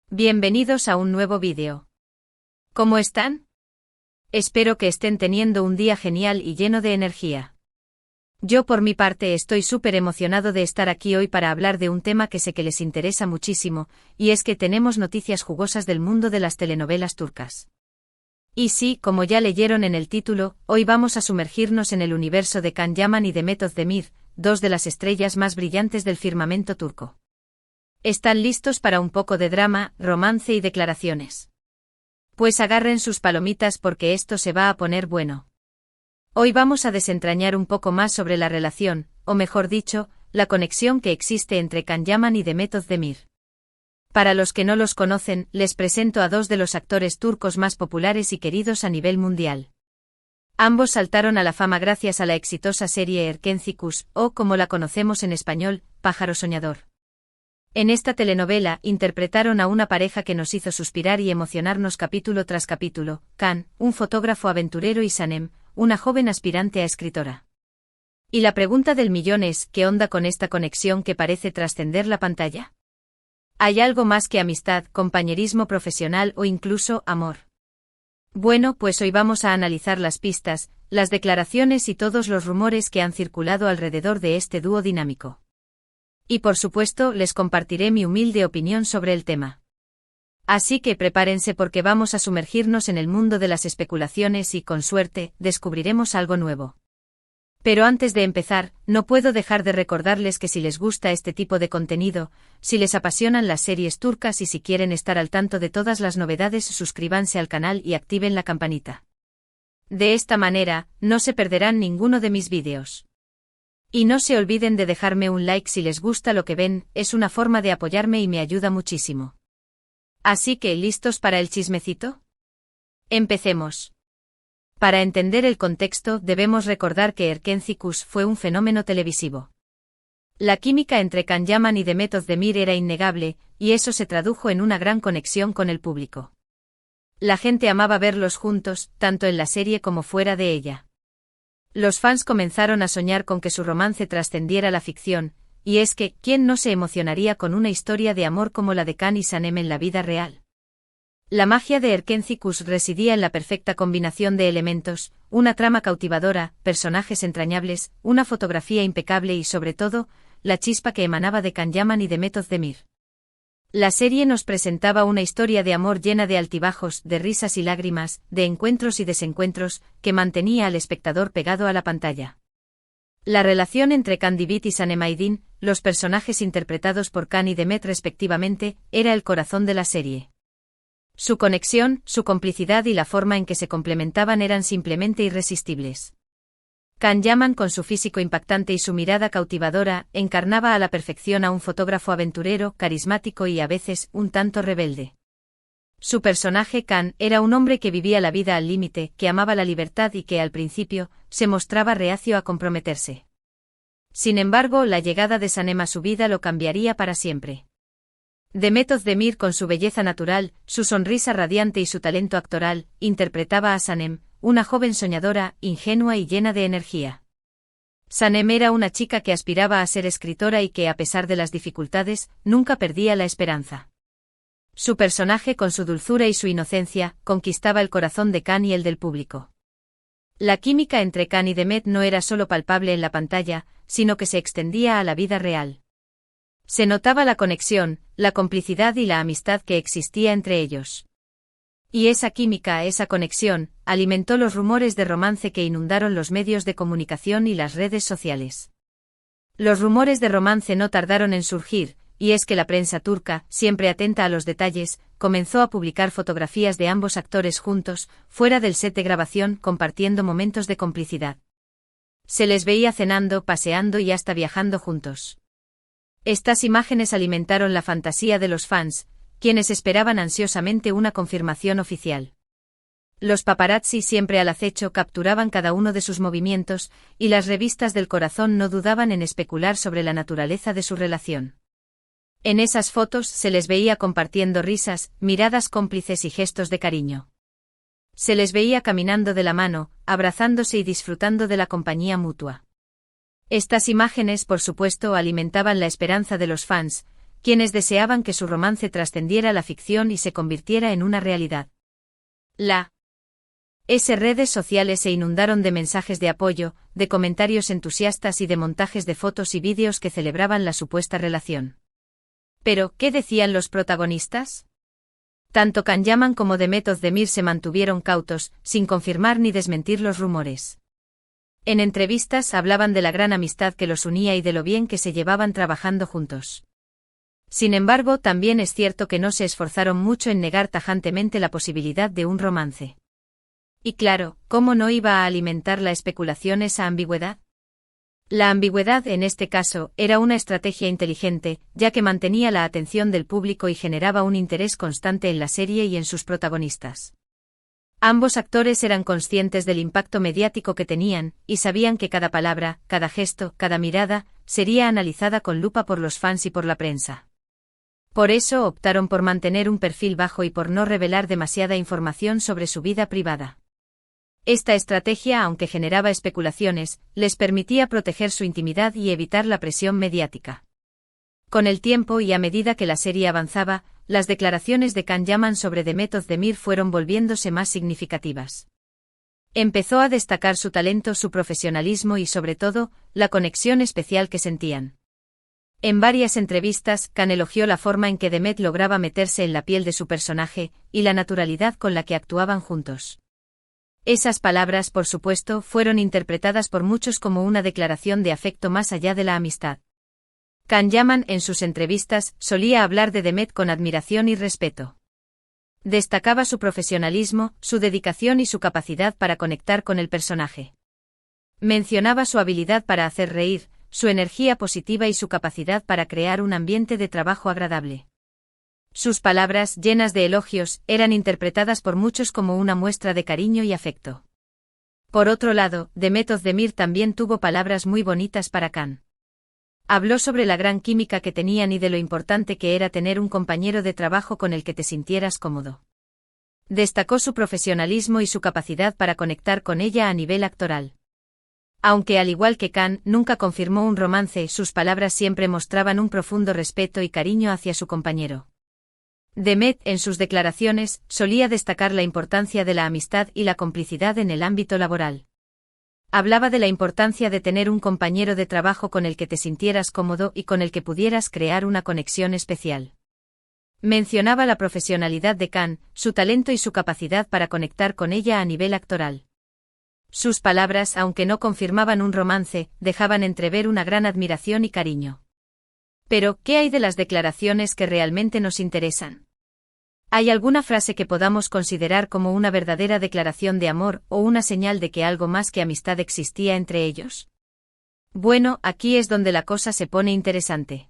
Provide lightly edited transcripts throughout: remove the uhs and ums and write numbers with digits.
Bienvenidos a un nuevo vídeo. ¿Cómo están? Espero que estén teniendo un día genial y lleno de energía. Yo por mi parte estoy súper emocionado de estar aquí hoy para hablar de un tema que sé que les interesa muchísimo, y es que tenemos noticias jugosas del mundo de las telenovelas turcas. Y sí, como ya leyeron en el título, hoy vamos a sumergirnos en el universo de Can Yaman y Demet Özdemir, dos de las estrellas más brillantes del firmamento turco. ¿Están listos para un poco de drama, romance y declaraciones? Pues agarren sus palomitas porque esto se va a poner bueno. Hoy vamos a desentrañar un poco más sobre la relación, o mejor dicho, la conexión que existe entre Can Yaman y Demet Özdemir. Para los que no los conocen, les presento a dos de los actores turcos más populares y queridos a nivel mundial. Ambos saltaron a la fama gracias a la exitosa serie Erkenci Kuş, o como la conocemos en español, Pájaro Soñador. En esta telenovela interpretaron a una pareja que nos hizo suspirar y emocionarnos capítulo tras capítulo, Can, un fotógrafo aventurero, y Sanem, una joven aspirante a escritora. Y la pregunta del millón es, ¿qué onda con esta conexión que parece trascender la pantalla? ¿Hay algo más que amistad, compañerismo profesional o incluso amor? Bueno, pues hoy vamos a analizar las pistas, las declaraciones y todos los rumores que han circulado alrededor de este dúo dinámico. Y por supuesto les compartiré mi humilde opinión sobre el tema. Así que prepárense porque vamos a sumergirnos en el mundo de las especulaciones y, con suerte, descubriremos algo nuevo. Pero antes de empezar, no puedo dejar de recordarles que si les gusta este tipo de contenido, si les apasionan las series turcas y si quieren estar al tanto de todas las novedades, suscríbanse al canal y activen la campanita. De esta manera, no se perderán ninguno de mis vídeos. Y no se olviden de dejarme un like si les gusta lo que ven, es una forma de apoyarme y me ayuda muchísimo. Así que, ¿listos para el chismecito? Empecemos. Para entender el contexto, debemos recordar que Erkenci Kuş fue un fenómeno televisivo. La química entre Can Yaman y Demet Özdemir era innegable, y eso se tradujo en una gran conexión con el público. La gente amaba verlos juntos, tanto en la serie como fuera de ella. Los fans comenzaron a soñar con que su romance trascendiera la ficción, y es que, ¿quién no se emocionaría con una historia de amor como la de Can y Sanem en la vida real? La magia de Erkenci Kuş residía en la perfecta combinación de elementos, una trama cautivadora, personajes entrañables, una fotografía impecable y sobre todo, la chispa que emanaba de Can Yaman y Demet Özdemir. La serie nos presentaba una historia de amor llena de altibajos, de risas y lágrimas, de encuentros y desencuentros, que mantenía al espectador pegado a la pantalla. La relación entre Candivit y Sanem Aydin, los personajes interpretados por Can y Demet respectivamente, era el corazón de la serie. Su conexión, su complicidad y la forma en que se complementaban eran simplemente irresistibles. Can Yaman, con su físico impactante y su mirada cautivadora, encarnaba a la perfección a un fotógrafo aventurero, carismático y a veces un tanto rebelde. Su personaje Can era un hombre que vivía la vida al límite, que amaba la libertad y que al principio se mostraba reacio a comprometerse. Sin embargo, la llegada de Sanem a su vida lo cambiaría para siempre. Demet Özdemir, con su belleza natural, su sonrisa radiante y su talento actoral, interpretaba a Sanem, una joven soñadora, ingenua y llena de energía. Sanem era una chica que aspiraba a ser escritora y que, a pesar de las dificultades, nunca perdía la esperanza. Su personaje, con su dulzura y su inocencia, conquistaba el corazón de Can y el del público. La química entre Can y Demet no era solo palpable en la pantalla, sino que se extendía a la vida real. Se notaba la conexión, la complicidad y la amistad que existía entre ellos. Y esa química, esa conexión, alimentó los rumores de romance que inundaron los medios de comunicación y las redes sociales. Los rumores de romance no tardaron en surgir, y es que la prensa turca, siempre atenta a los detalles, comenzó a publicar fotografías de ambos actores juntos, fuera del set de grabación, compartiendo momentos de complicidad. Se les veía cenando, paseando y hasta viajando juntos. Estas imágenes alimentaron la fantasía de los fans, quienes esperaban ansiosamente una confirmación oficial. Los paparazzi, siempre al acecho, capturaban cada uno de sus movimientos, y las revistas del corazón no dudaban en especular sobre la naturaleza de su relación. En esas fotos se les veía compartiendo risas, miradas cómplices y gestos de cariño. Se les veía caminando de la mano, abrazándose y disfrutando de la compañía mutua. Estas imágenes, por supuesto, alimentaban la esperanza de los fans, quienes deseaban que su romance trascendiera la ficción y se convirtiera en una realidad. Redes sociales se inundaron de mensajes de apoyo, de comentarios entusiastas y de montajes de fotos y vídeos que celebraban la supuesta relación. Pero, ¿qué decían los protagonistas? Tanto Can Yaman como Demet Özdemir se mantuvieron cautos, sin confirmar ni desmentir los rumores. En entrevistas hablaban de la gran amistad que los unía y de lo bien que se llevaban trabajando juntos. Sin embargo, también es cierto que no se esforzaron mucho en negar tajantemente la posibilidad de un romance. Y claro, ¿cómo no iba a alimentar la especulación esa ambigüedad? La ambigüedad en este caso era una estrategia inteligente, ya que mantenía la atención del público y generaba un interés constante en la serie y en sus protagonistas. Ambos actores eran conscientes del impacto mediático que tenían, y sabían que cada palabra, cada gesto, cada mirada, sería analizada con lupa por los fans y por la prensa. Por eso optaron por mantener un perfil bajo y por no revelar demasiada información sobre su vida privada. Esta estrategia, aunque generaba especulaciones, les permitía proteger su intimidad y evitar la presión mediática. Con el tiempo y a medida que la serie avanzaba, las declaraciones de Can Yaman sobre Demet Özdemir fueron volviéndose más significativas. Empezó a destacar su talento, su profesionalismo y sobre todo, la conexión especial que sentían. En varias entrevistas, Can elogió la forma en que Demet lograba meterse en la piel de su personaje, y la naturalidad con la que actuaban juntos. Esas palabras, por supuesto, fueron interpretadas por muchos como una declaración de afecto más allá de la amistad. Can Yaman en sus entrevistas solía hablar de Demet con admiración y respeto. Destacaba su profesionalismo, su dedicación y su capacidad para conectar con el personaje. Mencionaba su habilidad para hacer reír, su energía positiva y su capacidad para crear un ambiente de trabajo agradable. Sus palabras, llenas de elogios, eran interpretadas por muchos como una muestra de cariño y afecto. Por otro lado, Demet Özdemir también tuvo palabras muy bonitas para Can. Habló sobre la gran química que tenían y de lo importante que era tener un compañero de trabajo con el que te sintieras cómodo. Destacó su profesionalismo y su capacidad para conectar con ella a nivel actoral. Aunque al igual que Can, nunca confirmó un romance, sus palabras siempre mostraban un profundo respeto y cariño hacia su compañero. Demet, en sus declaraciones, solía destacar la importancia de la amistad y la complicidad en el ámbito laboral. Hablaba de la importancia de tener un compañero de trabajo con el que te sintieras cómodo y con el que pudieras crear una conexión especial. Mencionaba la profesionalidad de Can, su talento y su capacidad para conectar con ella a nivel actoral. Sus palabras, aunque no confirmaban un romance, dejaban entrever una gran admiración y cariño. Pero, ¿qué hay de las declaraciones que realmente nos interesan? ¿Hay alguna frase que podamos considerar como una verdadera declaración de amor o una señal de que algo más que amistad existía entre ellos? Bueno, aquí es donde la cosa se pone interesante.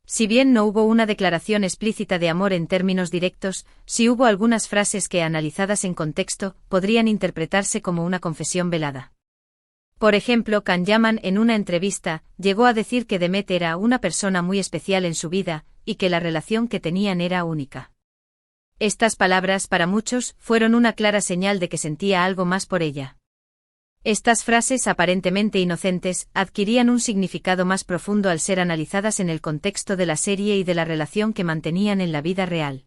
Si bien no hubo una declaración explícita de amor en términos directos, sí hubo algunas frases que, analizadas en contexto, podrían interpretarse como una confesión velada. Por ejemplo, Can Yaman en una entrevista llegó a decir que Demet era una persona muy especial en su vida, y que la relación que tenían era única. Estas palabras, para muchos, fueron una clara señal de que sentía algo más por ella. Estas frases aparentemente inocentes adquirían un significado más profundo al ser analizadas en el contexto de la serie y de la relación que mantenían en la vida real.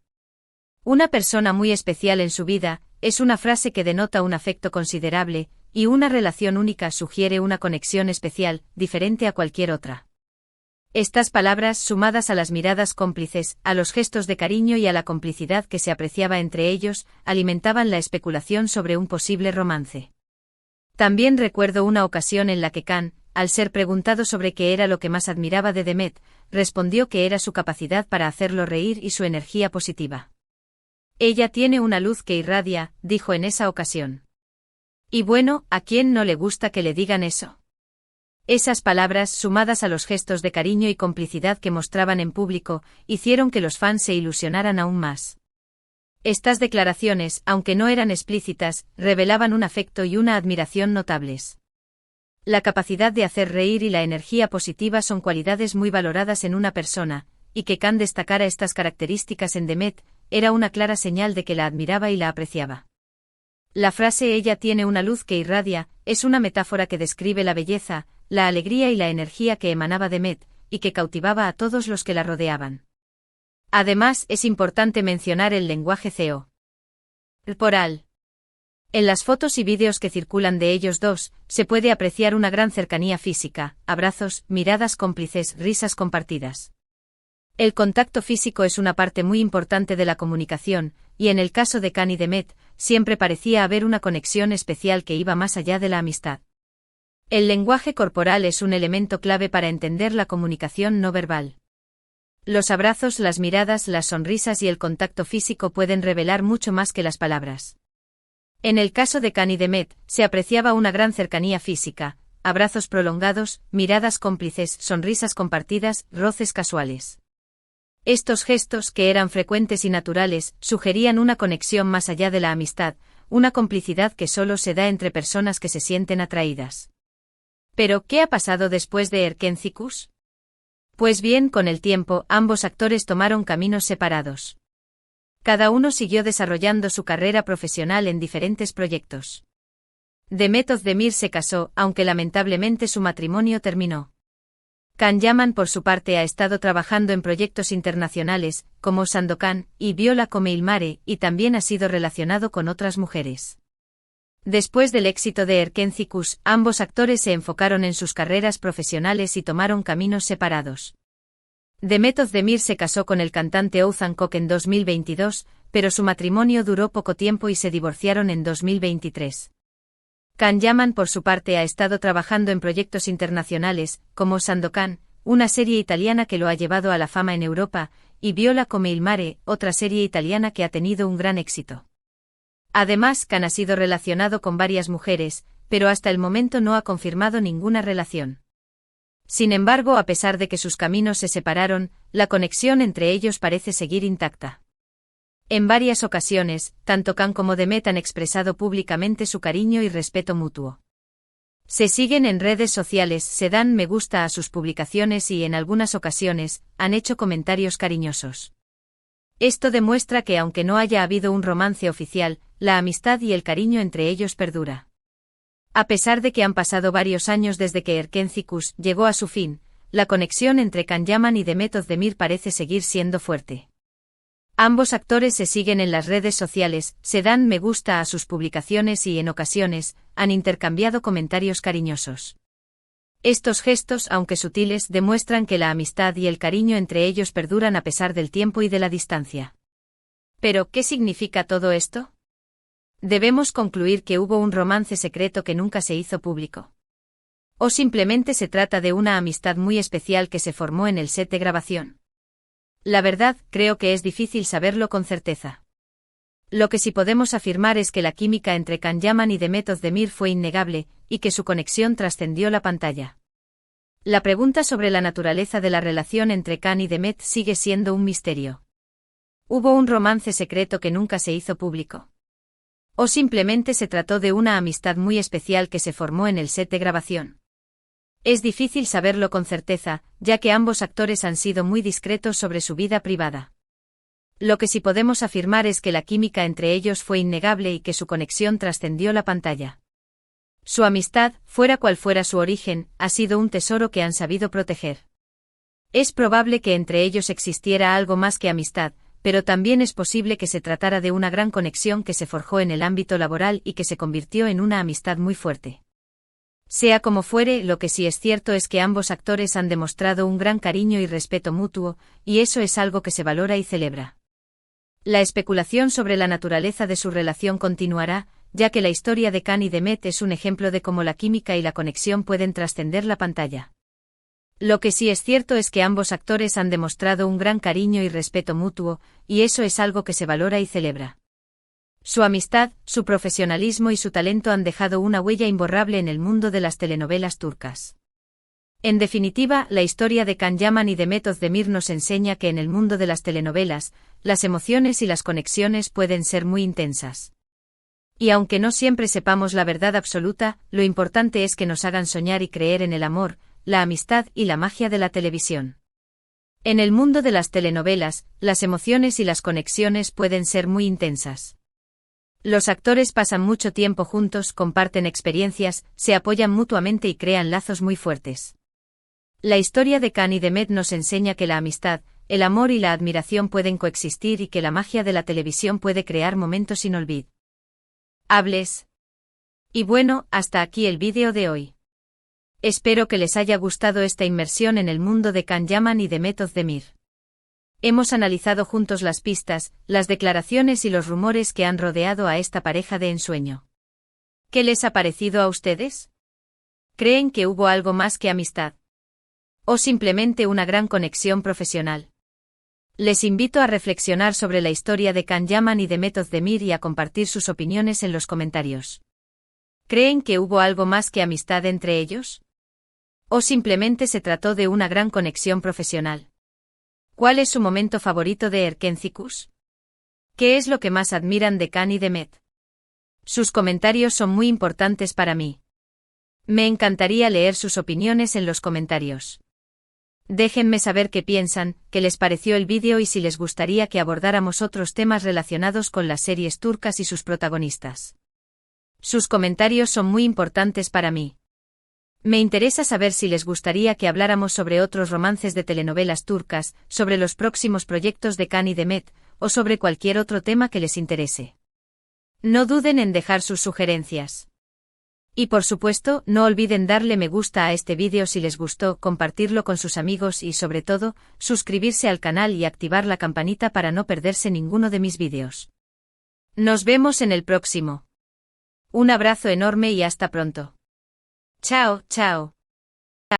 Una persona muy especial en su vida es una frase que denota un afecto considerable, y una relación única sugiere una conexión especial, diferente a cualquier otra. Estas palabras, sumadas a las miradas cómplices, a los gestos de cariño y a la complicidad que se apreciaba entre ellos, alimentaban la especulación sobre un posible romance. También recuerdo una ocasión en la que Can, al ser preguntado sobre qué era lo que más admiraba de Demet, respondió que era su capacidad para hacerlo reír y su energía positiva. Ella tiene una luz que irradia, dijo en esa ocasión. Y bueno, ¿a quién no le gusta que le digan eso? Esas palabras, sumadas a los gestos de cariño y complicidad que mostraban en público, hicieron que los fans se ilusionaran aún más. Estas declaraciones, aunque no eran explícitas, revelaban un afecto y una admiración notables. La capacidad de hacer reír y la energía positiva son cualidades muy valoradas en una persona, y que Can destacara estas características en Demet, era una clara señal de que la admiraba y la apreciaba. La frase "ella tiene una luz que irradia" es una metáfora que describe la belleza, la alegría y la energía que emanaba Demet, y que cautivaba a todos los que la rodeaban. Además, es importante mencionar el lenguaje corporal. En las fotos y vídeos que circulan de ellos dos, se puede apreciar una gran cercanía física, abrazos, miradas cómplices, risas compartidas. El contacto físico es una parte muy importante de la comunicación, y en el caso de Khan y Demet, siempre parecía haber una conexión especial que iba más allá de la amistad. El lenguaje corporal es un elemento clave para entender la comunicación no verbal. Los abrazos, las miradas, las sonrisas y el contacto físico pueden revelar mucho más que las palabras. En el caso de Khan y Demet, se apreciaba una gran cercanía física, abrazos prolongados, miradas cómplices, sonrisas compartidas, roces casuales. Estos gestos, que eran frecuentes y naturales, sugerían una conexión más allá de la amistad, una complicidad que solo se da entre personas que se sienten atraídas. Pero, ¿qué ha pasado después de Erkencikus? Pues bien, con el tiempo, ambos actores tomaron caminos separados. Cada uno siguió desarrollando su carrera profesional en diferentes proyectos. Demet Özdemir se casó, aunque lamentablemente su matrimonio terminó. Can Yaman por su parte ha estado trabajando en proyectos internacionales, como Sandokan y Viola come il mare, y también ha sido relacionado con otras mujeres. Después del éxito de Erkencikus, ambos actores se enfocaron en sus carreras profesionales y tomaron caminos separados. Demet Özdemir se casó con el cantante Oğuzhan Koç en 2022, pero su matrimonio duró poco tiempo y se divorciaron en 2023. Can Yaman por su parte ha estado trabajando en proyectos internacionales, como Sandokan, una serie italiana que lo ha llevado a la fama en Europa, y Viola come il mare, otra serie italiana que ha tenido un gran éxito. Además, Can ha sido relacionado con varias mujeres, pero hasta el momento no ha confirmado ninguna relación. Sin embargo, a pesar de que sus caminos se separaron, la conexión entre ellos parece seguir intacta. En varias ocasiones, tanto Can como Demet han expresado públicamente su cariño y respeto mutuo. Se siguen en redes sociales, se dan me gusta a sus publicaciones y en algunas ocasiones, han hecho comentarios cariñosos. Esto demuestra que aunque no haya habido un romance oficial, la amistad y el cariño entre ellos perdura. A pesar de que han pasado varios años desde que Erkencikus llegó a su fin, la conexión entre Can Yaman y Demet Özdemir parece seguir siendo fuerte. Ambos actores se siguen en las redes sociales, se dan me gusta a sus publicaciones y en ocasiones, han intercambiado comentarios cariñosos. Estos gestos, aunque sutiles, demuestran que la amistad y el cariño entre ellos perduran a pesar del tiempo y de la distancia. Pero, ¿qué significa todo esto? ¿Debemos concluir que hubo un romance secreto que nunca se hizo público? ¿O simplemente se trata de una amistad muy especial que se formó en el set de grabación? La verdad, creo que es difícil saberlo con certeza. Lo que sí podemos afirmar es que la química entre Can Yaman y Demet Özdemir fue innegable, y que su conexión trascendió la pantalla. La pregunta sobre la naturaleza de la relación entre Can y Demet sigue siendo un misterio. ¿Hubo un romance secreto que nunca se hizo público? ¿O simplemente se trató de una amistad muy especial que se formó en el set de grabación? Es difícil saberlo con certeza, ya que ambos actores han sido muy discretos sobre su vida privada. Lo que sí podemos afirmar es que la química entre ellos fue innegable y que su conexión trascendió la pantalla. Su amistad, fuera cual fuera su origen, ha sido un tesoro que han sabido proteger. Es probable que entre ellos existiera algo más que amistad, pero también es posible que se tratara de una gran conexión que se forjó en el ámbito laboral y que se convirtió en una amistad muy fuerte. Sea como fuere, lo que sí es cierto es que ambos actores han demostrado un gran cariño y respeto mutuo, y eso es algo que se valora y celebra. La especulación sobre la naturaleza de su relación continuará, ya que la historia de Can y Demet es un ejemplo de cómo la química y la conexión pueden trascender la pantalla. Lo que sí es cierto es que ambos actores han demostrado un gran cariño y respeto mutuo, y eso es algo que se valora y celebra. Su amistad, su profesionalismo y su talento han dejado una huella imborrable en el mundo de las telenovelas turcas. En definitiva, la historia de Can Yaman y Demet Özdemir nos enseña que en el mundo de las telenovelas, las emociones y las conexiones pueden ser muy intensas. Y aunque no siempre sepamos la verdad absoluta, lo importante es que nos hagan soñar y creer en el amor, la amistad y la magia de la televisión. En el mundo de las telenovelas, las emociones y las conexiones pueden ser muy intensas. Los actores pasan mucho tiempo juntos, comparten experiencias, se apoyan mutuamente y crean lazos muy fuertes. La historia de Khan y Demet nos enseña que la amistad, el amor y la admiración pueden coexistir y que la magia de la televisión puede crear momentos inolvidables. Y bueno, hasta aquí el vídeo de hoy. Espero que les haya gustado esta inmersión en el mundo de Can Yaman y Demet Özdemir. Hemos analizado juntos las pistas, las declaraciones y los rumores que han rodeado a esta pareja de ensueño. ¿Qué les ha parecido a ustedes? ¿Creen que hubo algo más que amistad? ¿O simplemente una gran conexión profesional? Les invito a reflexionar sobre la historia de Can Yaman y Demet Özdemir y a compartir sus opiniones en los comentarios. ¿Creen que hubo algo más que amistad entre ellos? ¿O simplemente se trató de una gran conexión profesional? ¿Cuál es su momento favorito de Erkencikus? ¿Qué es lo que más admiran de Can y Demet? Sus comentarios son muy importantes para mí. Me encantaría leer sus opiniones en los comentarios. Déjenme saber qué piensan, qué les pareció el vídeo y si les gustaría que abordáramos otros temas relacionados con las series turcas y sus protagonistas. Sus comentarios son muy importantes para mí. Me interesa saber si les gustaría que habláramos sobre otros romances de telenovelas turcas, sobre los próximos proyectos de Can y Demet, o sobre cualquier otro tema que les interese. No duden en dejar sus sugerencias. Y por supuesto, no olviden darle me gusta a este vídeo si les gustó, compartirlo con sus amigos y sobre todo, suscribirse al canal y activar la campanita para no perderse ninguno de mis vídeos. Nos vemos en el próximo. Un abrazo enorme y hasta pronto. Chao, chao.